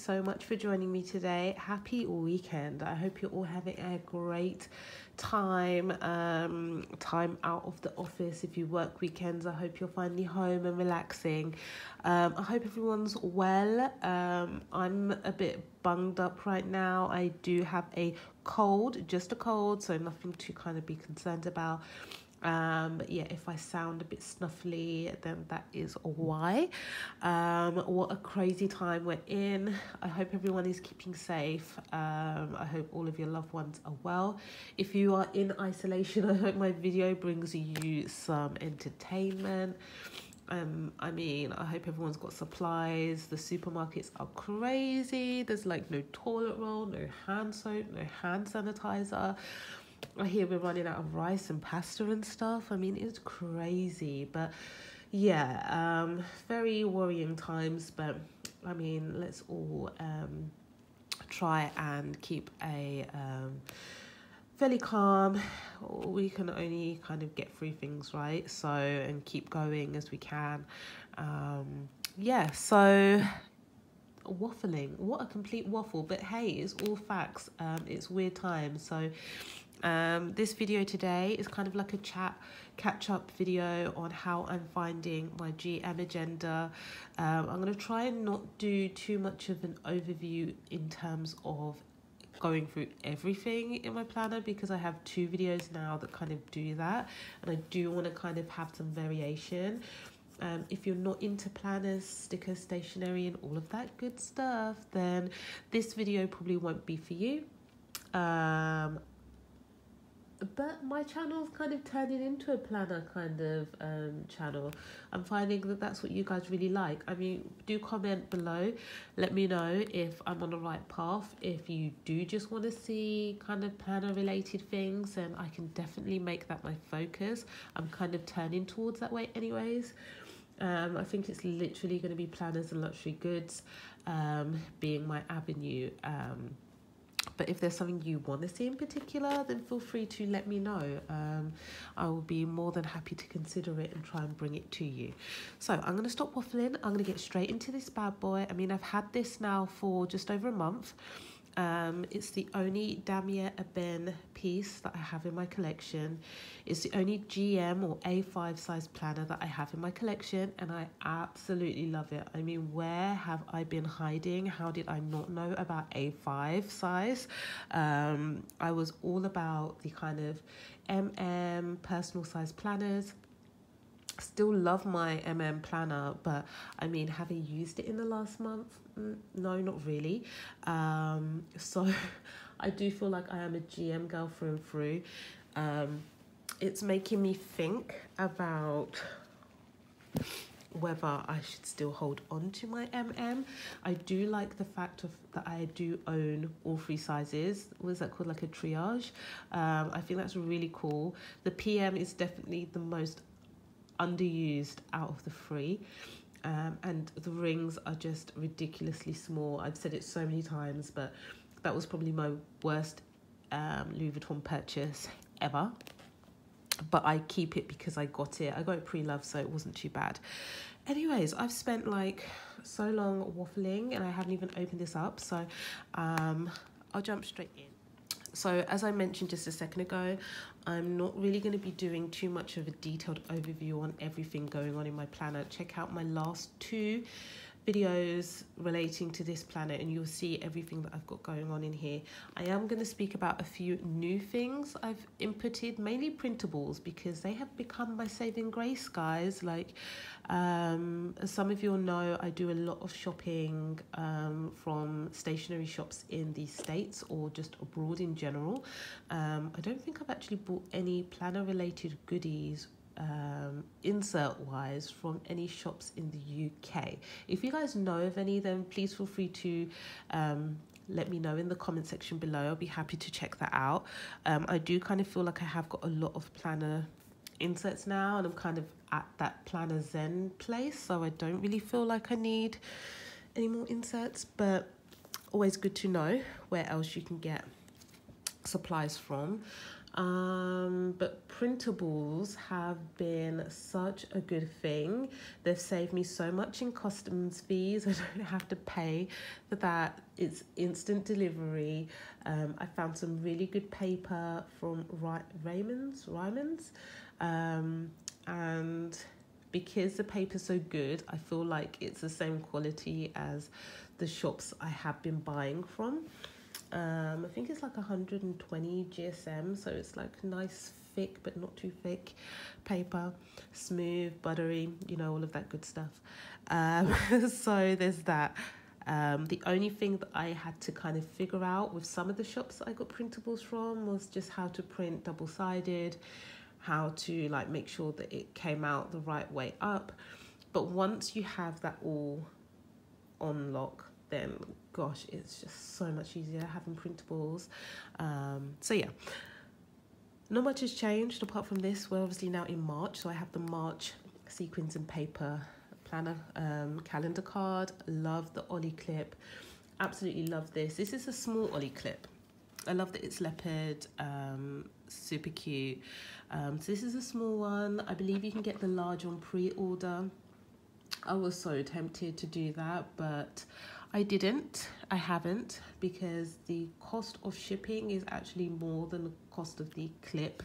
so much for joining me today. Happy weekend. I hope you're all having a great time out of the office. If you work weekends, I hope you're finally home and relaxing. I hope everyone's well. I'm a bit bunged up right now. I do have a cold, just a cold, so nothing to kind of be concerned about. But yeah, if I sound a bit snuffly, then that is why. What a crazy time we're in. I hope everyone is keeping safe. I hope all of your loved ones are well. If you are in isolation, I hope my video brings you some entertainment. I hope everyone's got supplies. The supermarkets are crazy. There's like no toilet roll, no hand soap, no hand sanitizer. I hear we're running out of rice and pasta and stuff. I mean, it's crazy. But yeah, very worrying times. But I mean, let's all try and keep a fairly calm. We can only kind of get through things, right? So, and keep going as we can. Yeah, so waffling. What a complete waffle. But hey, it's all facts. It's weird times. So this video today is kind of like a catch-up video on how I'm finding my GM agenda. I'm going to try and not do too much of an overview in terms of going through everything in my planner, because I have 2 videos now that kind of do that, and I do want to kind of have some variation. If you're not into planners, stickers, stationery and all of that good stuff, then this video probably won't be for you. But my channel's kind of turning into a planner kind of channel. I'm finding that that's what you guys really like. I mean, do comment below. Let me know if I'm on the right path. If you do just want to see kind of planner related things, then I can definitely make that my focus. I'm kind of turning towards that way anyways. I think it's literally going to be planners and luxury goods being my avenue. But if there's something you want to see in particular, then feel free to let me know. I will be more than happy to consider it and try and bring it to you. So I'm going to stop waffling. I'm going to get straight into this bad boy. I mean, I've had this now for just over a month. It's the only Damier Ebene piece that I have in my collection. It's the only GM or A5 size planner that I have in my collection, and I absolutely love it. I mean, where have I been hiding? How did I not know about A5 size? I was all about the kind of personal size planners. Still love my planner, but I mean, having used it in the last month, no, not really. So I do feel like I am a GM girl through and through. It's making me think about whether I should still hold on to my I do like the fact that I do own all 3 sizes. What is that called? Like a triage. I think that's really cool. The PM is definitely the most underused out of the 3, and the rings are just ridiculously small. I've said it so many times, but that was probably my worst Louis Vuitton purchase ever. But I keep it because I got it pre-loved, so it wasn't too bad. Anyways, I've spent like so long waffling and I haven't even opened this up, so I'll jump straight in. So as I mentioned just a second ago, I'm not really going to be doing too much of a detailed overview on everything going on in my planner. Check out my last 2 videos relating to this planner and you'll see everything that I've got going on in here. I am going to speak about a few new things I've inputted, mainly printables, because they have become my saving grace, guys. Like as some of you all know, I do a lot of shopping from stationery shops in the States or just abroad in general. I don't think I've actually bought any planner related goodies insert wise from any shops in the UK. If you guys know of any, then please feel free to let me know in the comment section below. I'll be happy to check that out. I do kind of feel like I have got a lot of planner inserts now, and I'm kind of at that planner zen place, so I don't really feel like I need any more inserts, but always good to know where else you can get supplies from. But printables have been such a good thing. They've saved me so much in customs fees. I don't have to pay for that. It's instant delivery. I found some really good paper from Raymond's, and because the paper's so good, I feel like it's the same quality as the shops I have been buying from. I think it's like 120 GSM, so it's like nice, thick, but not too thick paper, smooth, buttery, you know, all of that good stuff. So there's that. The only thing that I had to kind of figure out with some of the shops I got printables from was just how to print double-sided, how to like make sure that it came out the right way up. But once you have that all on lock, then gosh, it's just so much easier having printables. So yeah, not much has changed apart from this. We're obviously now in March, so I have the March sequins and paper planner calendar card. Love the Ollie clip, absolutely love this. This is a small Ollie clip. I love that it's leopard, super cute. So this is a small one. I believe you can get the large on pre-order. I was so tempted to do that, but I haven't, because the cost of shipping is actually more than the cost of the clip,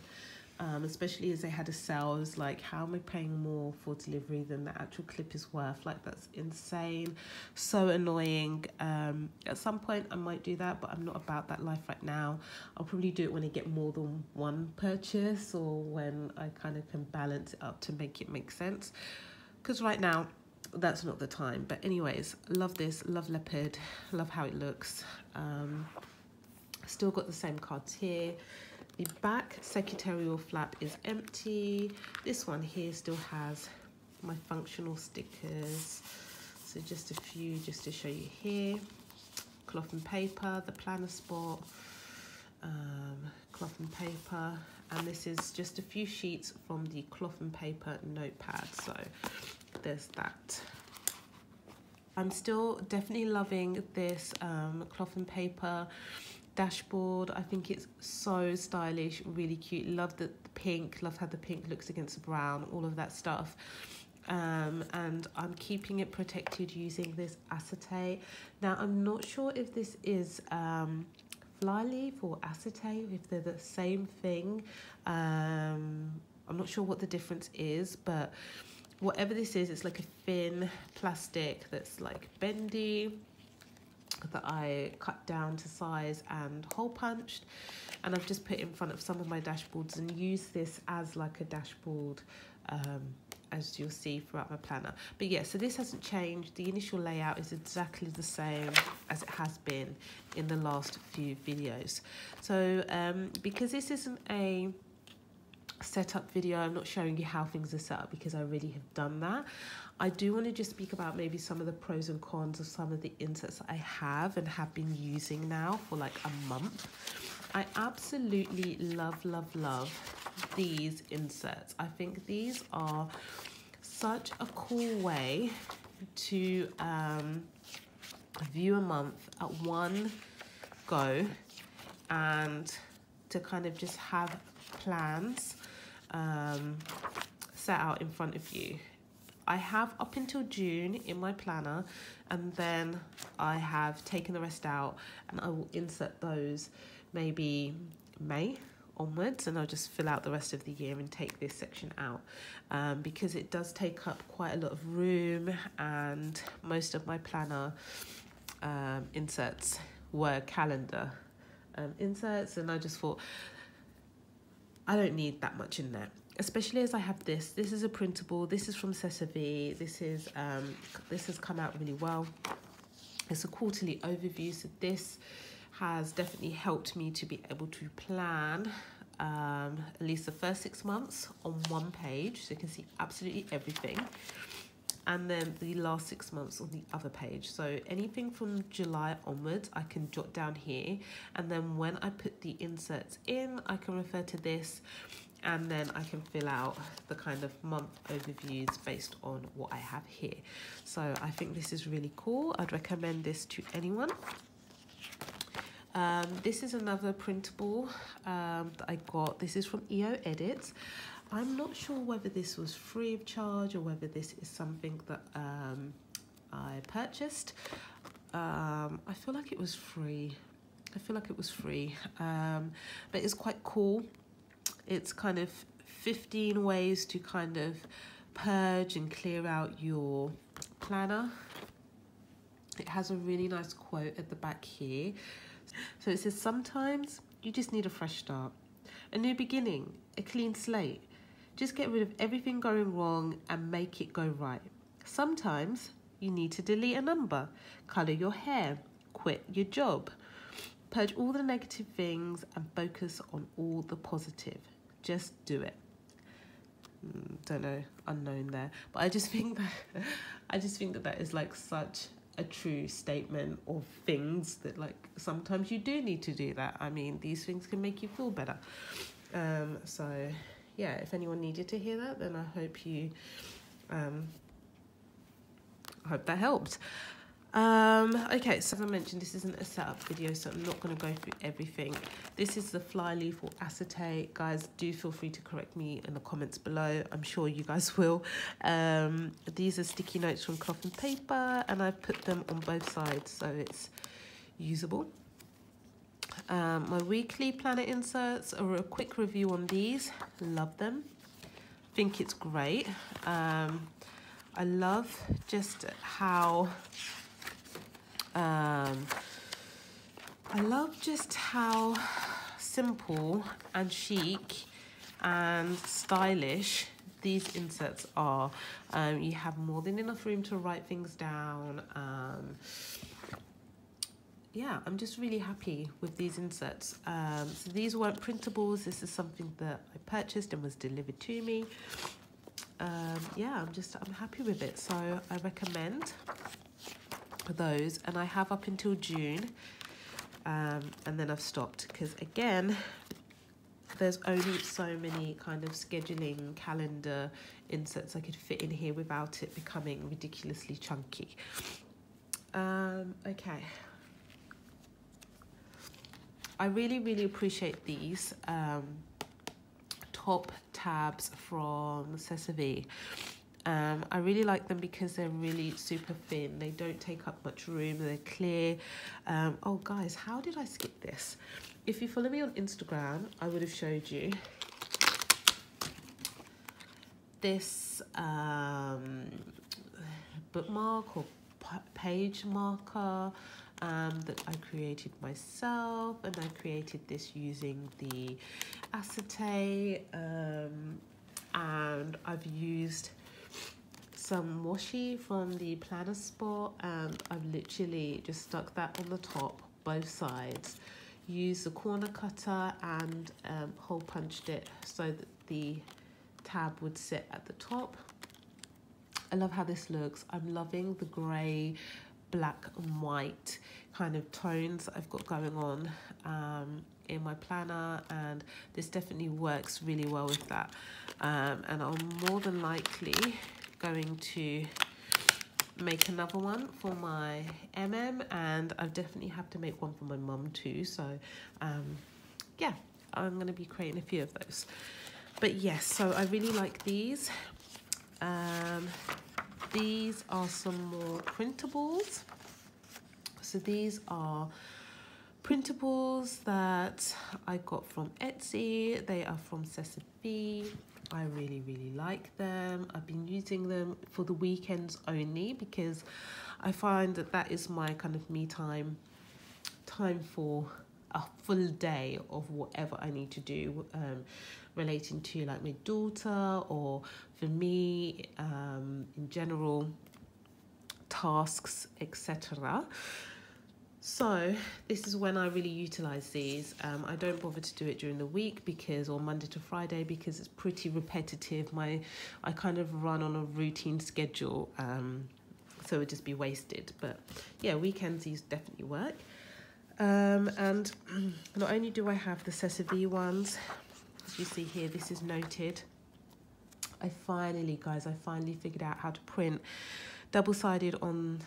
especially as they had a sale. I was like, how am I paying more for delivery than the actual clip is worth? Like, that's insane, so annoying. At some point I might do that, but I'm not about that life right now. I'll probably do it when I get more than one purchase, or when I kind of can balance it up to make it make sense, because right now that's not the time. But anyways, love this, love leopard, love how it looks. Still got the same cards here. The back secretarial flap is empty. This one here still has my functional stickers, so just a few just to show you here. Cloth and paper, the planner spot, cloth and paper, and this is just a few sheets from the cloth and paper notepad, so there's that. I'm still definitely loving this cloth and paper dashboard. I think it's so stylish, really cute. Love the pink, love how the pink looks against the brown, all of that stuff. And I'm keeping it protected using this acetate. Now, I'm not sure if this is flyleaf or acetate, if they're the same thing. I'm not sure what the difference is, but whatever this is, it's like a thin plastic that's like bendy, that I cut down to size and hole punched, and I've just put in front of some of my dashboards and use this as like a dashboard, as you'll see throughout my planner. But yeah, so this hasn't changed. The initial layout is exactly the same as it has been in the last few videos. So because this isn't a setup video, I'm not showing you how things are set up, because I really have done that. I do want to just speak about maybe some of the pros and cons of some of the inserts that I have and have been using now for like a month. I absolutely love these inserts. I think these are such a cool way to view a month at one go, and to kind of just have plans set out in front of you. I have up until June in my planner, and then I have taken the rest out, and I will insert those maybe May onwards, and I'll just fill out the rest of the year and take this section out, because it does take up quite a lot of room, and most of my planner inserts were calendar inserts, and I just thought I don't need that much in there, especially as I have this. This is a printable. This is from SessaVee. This has come out really well. It's a quarterly overview, so this has definitely helped me to be able to plan at least the first 6 months on one page, so you can see absolutely everything, and then the last 6 months on the other page. So anything from July onwards I can jot down here, and then when I put the inserts in, I can refer to this, and then I can fill out the kind of month overviews based on what I have here. So I think this is really cool. I'd recommend this to anyone. This is another printable that I got. This is from EO Edits. I'm not sure whether this was free of charge or whether this is something that I purchased. I feel like it was free. But it's quite cool. It's kind of 15 ways to kind of purge and clear out your planner. It has a really nice quote at the back here. So it says, sometimes you just need a fresh start, a new beginning, a clean slate. Just get rid of everything going wrong and make it go right. Sometimes you need to delete a number, colour your hair, quit your job, purge all the negative things and focus on all the positive. Just do it. Don't know, unknown there, but I just think that that is like such a true statement of things that, like, sometimes you do need to do that. I mean, these things can make you feel better. So yeah, if anyone needed to hear that, then I hope you hope that helped. Okay, so as I mentioned, this isn't a setup video, so I'm not going to go through everything. This is the flyleaf or acetate. Guys, do feel free to correct me in the comments below. I'm sure you guys will. These are sticky notes from cloth and paper, and I've put them on both sides so it's usable. My weekly planner inserts are a quick review on these. Love them. Think it's great. I love just how simple and chic and stylish these inserts are. You have more than enough room to write things down. Yeah, I'm just really happy with these inserts. So these weren't printables. This is something that I purchased and was delivered to me. Yeah, I'm happy with it. So I recommend those, and I have up until June, and then I've stopped because, again, there's only so many kind of scheduling calendar inserts I could fit in here without it becoming ridiculously chunky. Okay, I really appreciate these top tabs from SessaVee. I really like them because they're really super thin. They don't take up much room. They're clear. Oh, guys, how did I skip this? If you follow me on Instagram, I would have showed you this bookmark or page marker that I created myself, and I created this using the acetate, and I've used some washi from the planner spot, and I've literally just stuck that on the top, both sides, used the corner cutter and hole punched it so that the tab would sit at the top. I love how this looks. I'm loving the grey, black and white kind of tones that I've got going on in my planner, and this definitely works really well with that. And I'm more than likely going to make another one for my and I definitely have to make one for my mum too. So yeah, I'm going to be creating a few of those. But yes, so I really like these. These are some more printables. So these are printables that I got from Etsy. They are from SessaVee. I really like them. I've been using them for the weekends only because I find that that is my kind of me time for a full day of whatever I need to do relating to, like, my daughter, or for me in general, tasks, etc. So this is when I really utilize these. I don't bother to do it during the week or Monday to Friday, because it's pretty repetitive. I kind of run on a routine schedule, so it would just be wasted. But yeah, weekends these definitely work. And not only do I have the SessaVee ones, as you see here, this is noted. I finally figured out how to print double-sided on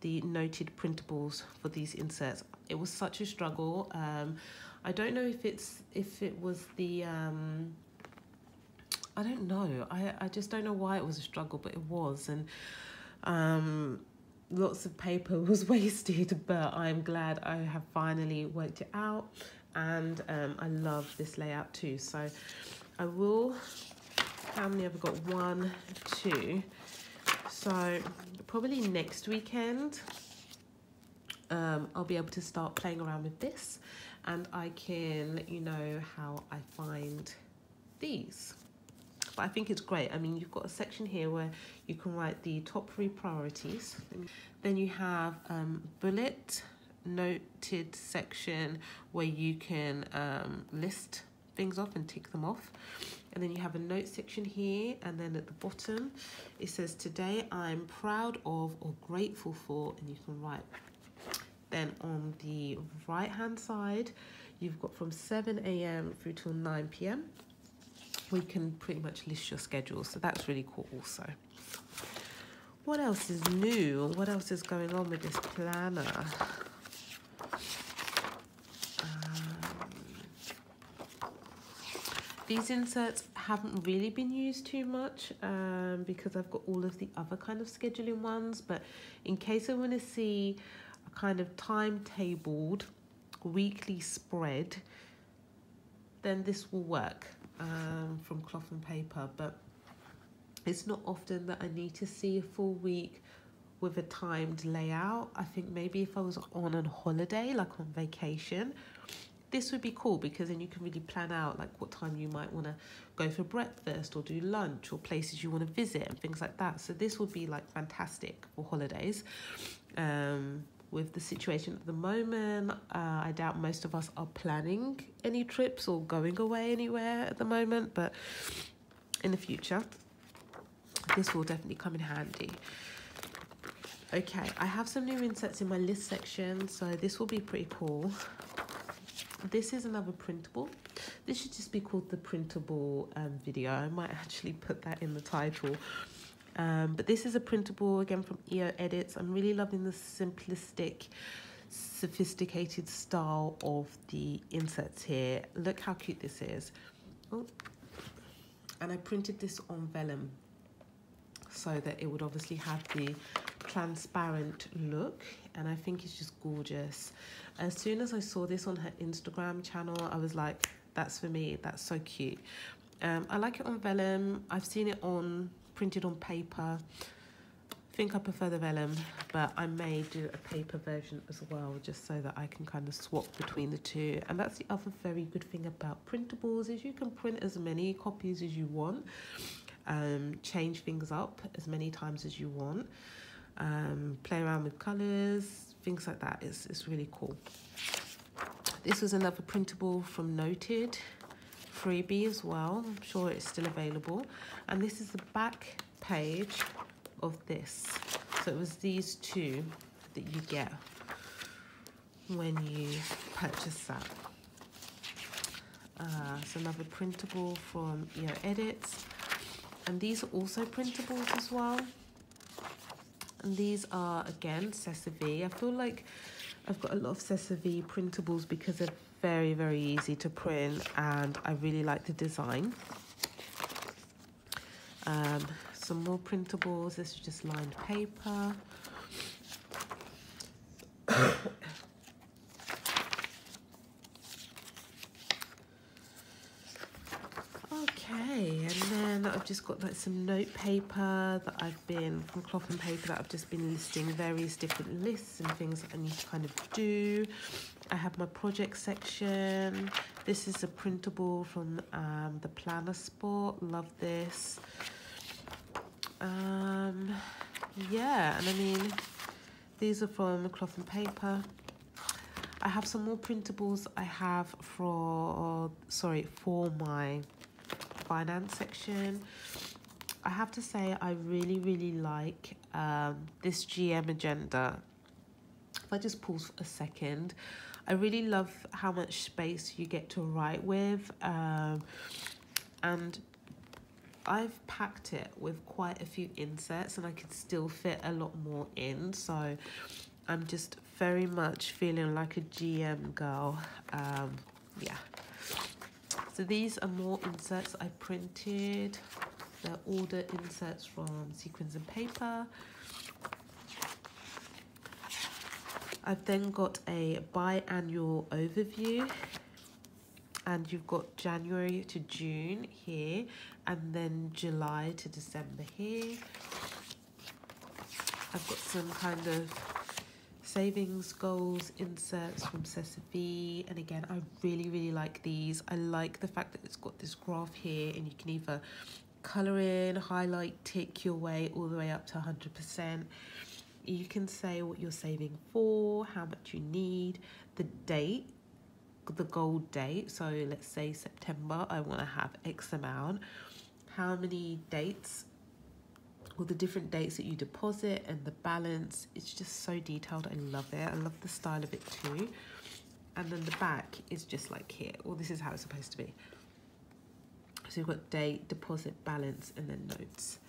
the Noted printables for these inserts. It was such a struggle. I don't know if it was the I don't know. I just don't know why it was a struggle, but it was. And lots of paper was wasted, but I'm glad I have finally worked it out. And I love this layout too. So I will, how many have I got? 1, 2. So probably next weekend, I'll be able to start playing around with this, and I can let you know how I find these. But I think it's great. I mean, you've got a section here where you can write the top 3 priorities. Then you have bullet noted section where you can list things off and tick them off. And then you have a note section here, and then at the bottom it says, today I'm proud of or grateful for, and you can write. Then on the right hand side, you've got from 7 AM through till 9 PM. We can pretty much list your schedule, so that's really cool also. What else is new? What else is going on with this planner? These inserts haven't really been used too much because I've got all of the other kind of scheduling ones, but in case I want to see a kind of timetabled weekly spread, then this will work from cloth and paper. But it's not often that I need to see a full week with a timed layout. I think maybe if I was on a holiday, like on vacation, this would be cool, because then you can really plan out like what time you might want to go for breakfast or do lunch, or places you want to visit and things like that. So this would be like fantastic for holidays. With the situation at the moment, I doubt most of us are planning any trips or going away anywhere at the moment, but in the future, this will definitely come in handy. Okay, I have some new insets in my list section, so this will be pretty cool. This is another printable. This should just be called the Printable video. I might actually put that in the title. But this is a printable, again, from EO Edits. I'm really loving the simplistic, sophisticated style of the inserts here. Look how cute this is. Oh. And I printed this on vellum so that it would obviously have the transparent look, and I think it's just gorgeous. As soon as I saw this on her Instagram channel, I was like, that's for me. That's so cute. I like it on vellum. I've seen it on printed on paper. I think I prefer the vellum, but I may do a paper version as well, just so that I can kind of swap between the two. And that's the other very good thing about printables, is you can print as many copies as you want, change things up as many times as you want, play around with colors, things like that. It's really cool. This was another printable from Noted, freebie as well. I'm sure it's still available. And this is the back page of this. So it was these two that you get when you purchase that. It's another printable from EO Edits. And these are also printables as well. And these are, again, SessaVee. I feel like I've got a lot of SessaVee printables because they're very, very easy to print, and I really like the design. Some more printables. This is just lined paper. Okay, and then I've just got like some note paper that I've been, from cloth and paper, that I've just been listing various different lists and things that I need to kind of do. I have my project section. This is a printable from the planner spot. Love this. Yeah, and I mean, these are from cloth and paper. I have some more printables I have for my finance section. I have to say I really, really like this GM agenda. If I just pause for a second, I really love how much space you get to write with, and I've packed it with quite a few insets and I could still fit a lot more in. So I'm just very much feeling like a GM girl. Yeah. So these are more inserts I printed. They're order inserts from Sequins and Paper. I've then got a biannual overview, and you've got January to June here, and then July to December here. I've got some kind of savings goals inserts from SessaVee, and again, I really like these. I like the fact that it's got this graph here, and you can either colour in, highlight, tick your way all the way up to 100%. You can say what you're saving for, how much you need, the date, the goal date. So let's say September, I want to have X amount. How many dates, or the different dates that you deposit, and the balance. It's just so detailed. I love it. I love the style of it too. And then the back is just like here. Well, this is how it's supposed to be. So you've got date, deposit, balance, and then notes.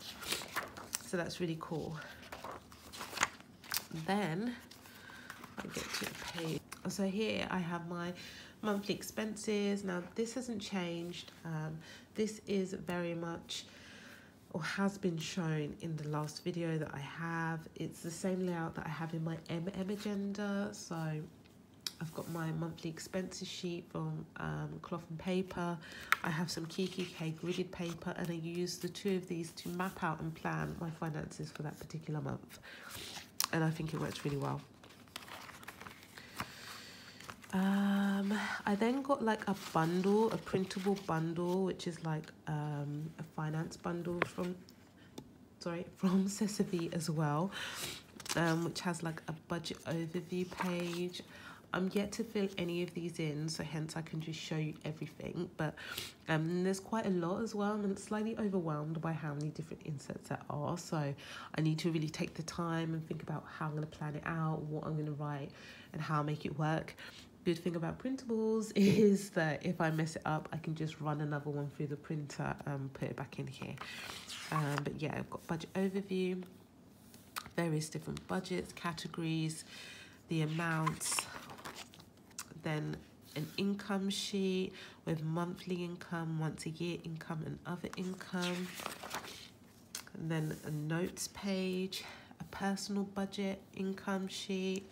So that's really cool. Then I get to a page. So here I have my monthly expenses. Now this hasn't changed. This is very much, or has been shown in the last video that I have. It's the same layout that I have in my MM agenda. So I've got my monthly expenses sheet from Cloth and Paper. I have some KKK gridded paper, and I use the two of these to map out and plan my finances for that particular month. And I think it works really well. I then got like a bundle, a printable bundle, which is like a finance bundle from SessaVee as well, which has like a budget overview page. I'm yet to fill any of these in, so hence I can just show you everything. But there's quite a lot as well. I'm slightly overwhelmed by how many different inserts there are. So I need to really take the time and think about how I'm going to plan it out, what I'm going to write, and how I make it work. Good thing about Printables is that if I mess it up, I can just run another one through the printer and put it back in here. But yeah, I've got budget overview, various different budgets, categories, the amounts, then an income sheet with monthly income, once a year income, and other income, and then a notes page, a personal budget income sheet.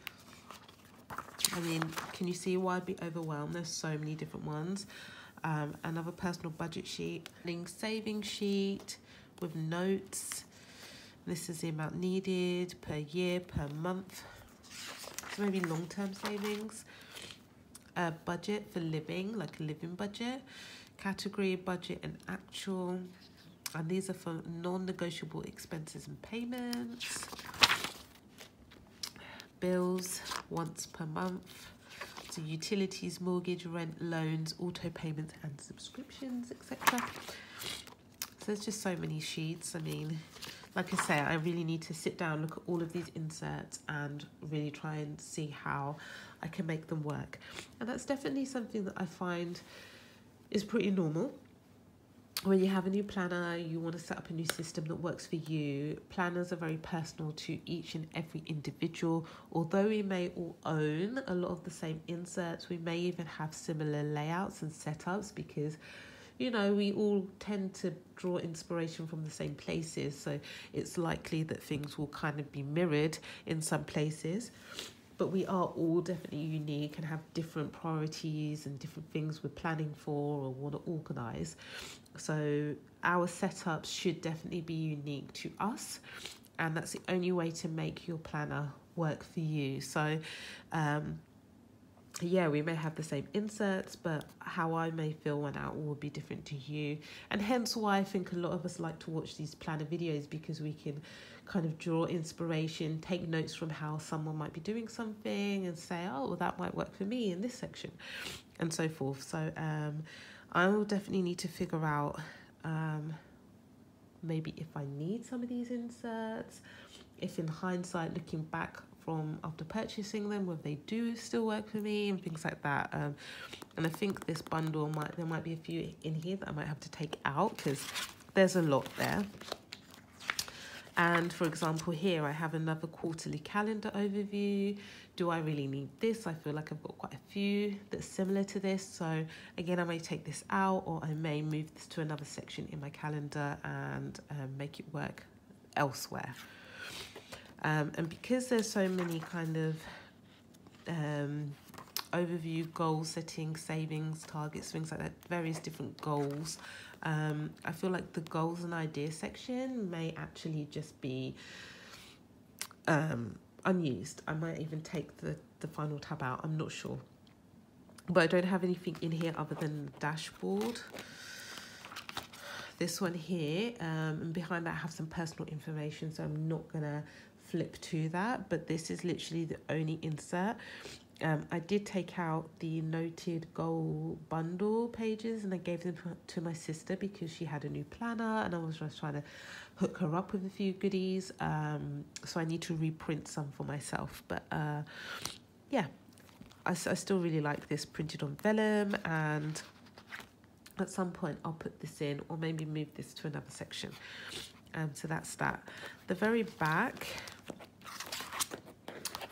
I mean, can you see why I'd be overwhelmed? There's so many different ones. Another personal budget sheet, savings sheet with notes. This is the amount needed per year, per month. So maybe long-term savings. A budget for living, like a living budget. Category, budget, and actual. And these are for non-negotiable expenses and payments. Bills once per month. So utilities, mortgage, rent, loans, auto payments, and subscriptions, etc. So there's just so many sheets. I mean, like I say, I really need to sit down, look at all of these inserts, and really try and see how I can make them work. And that's definitely something that I find is pretty normal. When you have a new planner, you want to set up a new system that works for you. Planners are very personal to each and every individual. Although we may all own a lot of the same inserts, we may even have similar layouts and setups because, you know, we all tend to draw inspiration from the same places. So it's likely that things will kind of be mirrored in some places. But we are all definitely unique and have different priorities and different things we're planning for or want to organise. So our setups should definitely be unique to us, and that's the only way to make your planner work for you. So yeah, we may have the same inserts, but how I may fill one out will be different to you. And hence why I think a lot of us like to watch these planner videos, because we can kind of draw inspiration, take notes from how someone might be doing something and say, oh, well, that might work for me in this section, and so forth. So I will definitely need to figure out maybe if I need some of these inserts, if in hindsight, looking back from after purchasing them, whether they do still work for me and things like that. And I think this bundle there might be a few in here that I might have to take out because there's a lot there. And for example, here I have another quarterly calendar overview. Do I really need this? I feel like I've got quite a few that's similar to this. So again, I may take this out, or I may move this to another section in my calendar and make it work elsewhere. And because there's so many kind of overview, goal setting, savings, targets, things like that, various different goals, I feel like the goals and ideas section may actually just be unused. I might even take the final tab out, I'm not sure. But I don't have anything in here other than dashboard. This one here, and behind that I have some personal information, so I'm not gonna flip to that, but this is literally the only insert. I did take out the noted goal bundle pages and I gave them to my sister because she had a new planner and I was just trying to hook her up with a few goodies. So I need to reprint some for myself. But yeah, I still really like this printed on vellum, and at some point I'll put this in or maybe move this to another section. So that's that. The very back,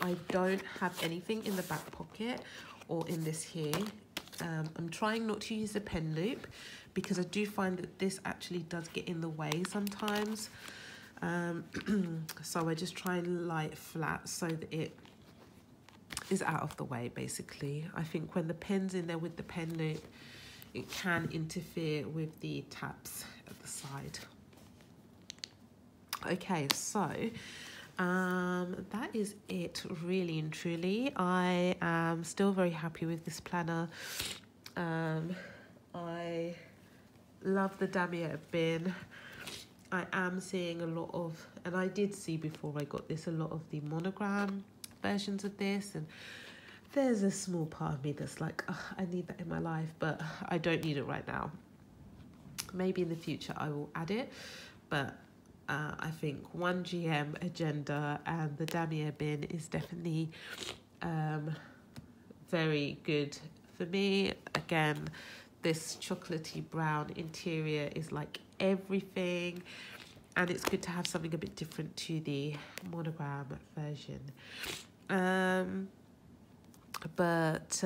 I don't have anything in the back pocket or in this here. I'm trying not to use the pen loop because I do find that this actually does get in the way sometimes. So I just try and lie it flat so that it is out of the way, basically. I think when the pen's in there with the pen loop, it can interfere with the tabs at the side. Okay, so that is it, really and truly. I am still very happy with this planner. I love the damier bin. I am seeing a lot of, and I did see before I got this, a lot of the monogram versions of this, and there's a small part of me that's like, oh, I need that in my life, but I don't need it right now. Maybe in the future I will add it, but I think 1GM agenda and the damier bin is definitely very good for me. Again, this chocolatey brown interior is like everything, and it's good to have something a bit different to the monogram version. But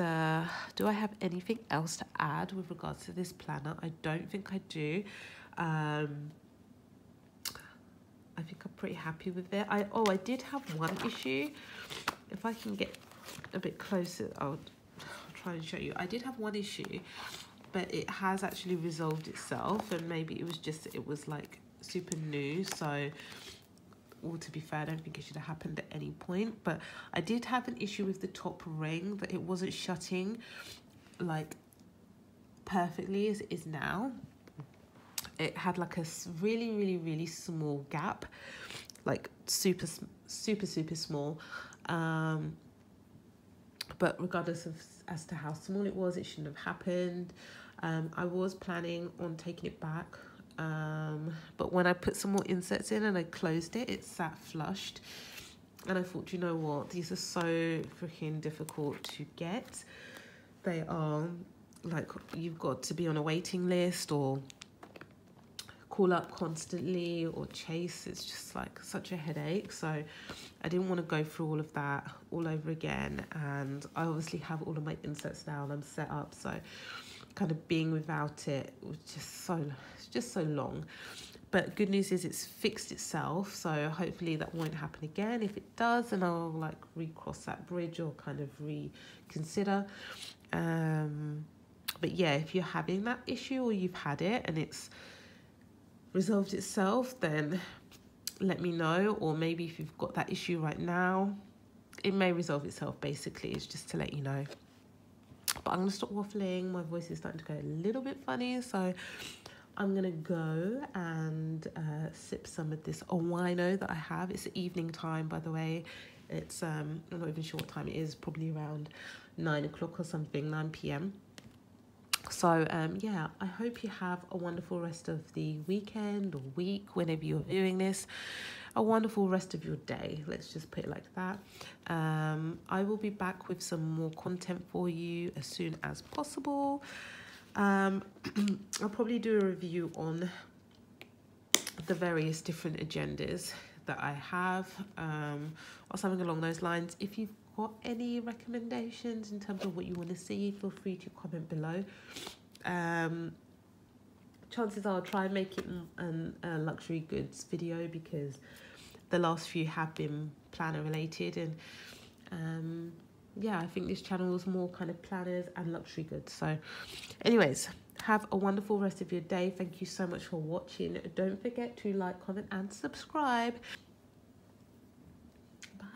do I have anything else to add with regards to this planner? I don't think I do. I think I'm pretty happy with it. I did have one issue. If I can get a bit closer, I'll try and show you. I did have one issue, but it has actually resolved itself, and maybe it was just, it was like super new. So, well, to be fair, I don't think it should have happened at any point, but I did have an issue with the top ring, that it wasn't shutting like perfectly as it is now. It had like a really small gap, like super small. But regardless of as to how small it was, it shouldn't have happened. I was planning on taking it back, but when I put some more inserts in and I closed it, it sat flushed. And I thought, you know what, these are so freaking difficult to get. They are like, you've got to be on a waiting list or call up constantly or chase. It's just like such a headache. So I didn't want to go through all of that all over again. And I obviously have all of my inserts now and I'm set up. So kind of being without it was just so long. But good news is it's fixed itself. So hopefully that won't happen again. If it does, then I'll like recross that bridge or kind of reconsider. But yeah, if you're having that issue or you've had it and it's resolved itself, then let me know. Or maybe if you've got that issue right now, it may resolve itself. Basically, it's just to let you know. But I'm gonna stop waffling. My voice is starting to go a little bit funny, so I'm gonna go and sip some of this wino that I have. It's evening time, by the way. It's I'm not even sure what time it is, probably around 9 o'clock or something, 9 p.m. So yeah, I hope you have a wonderful rest of the weekend or week, whenever you're viewing this. A wonderful rest of your day, let's just put it like that. I will be back with some more content for you as soon as possible. I'll probably do a review on the various different agendas that I have, or something along those lines. If you've got any recommendations in terms of what you want to see, feel free to comment below. Chances are I'll try and make it a luxury goods video, because the last few have been planner related, and yeah, I think this channel is more kind of planners and luxury goods. So anyways, have a wonderful rest of your day. Thank you so much for watching. Don't forget to like, comment and subscribe. Bye.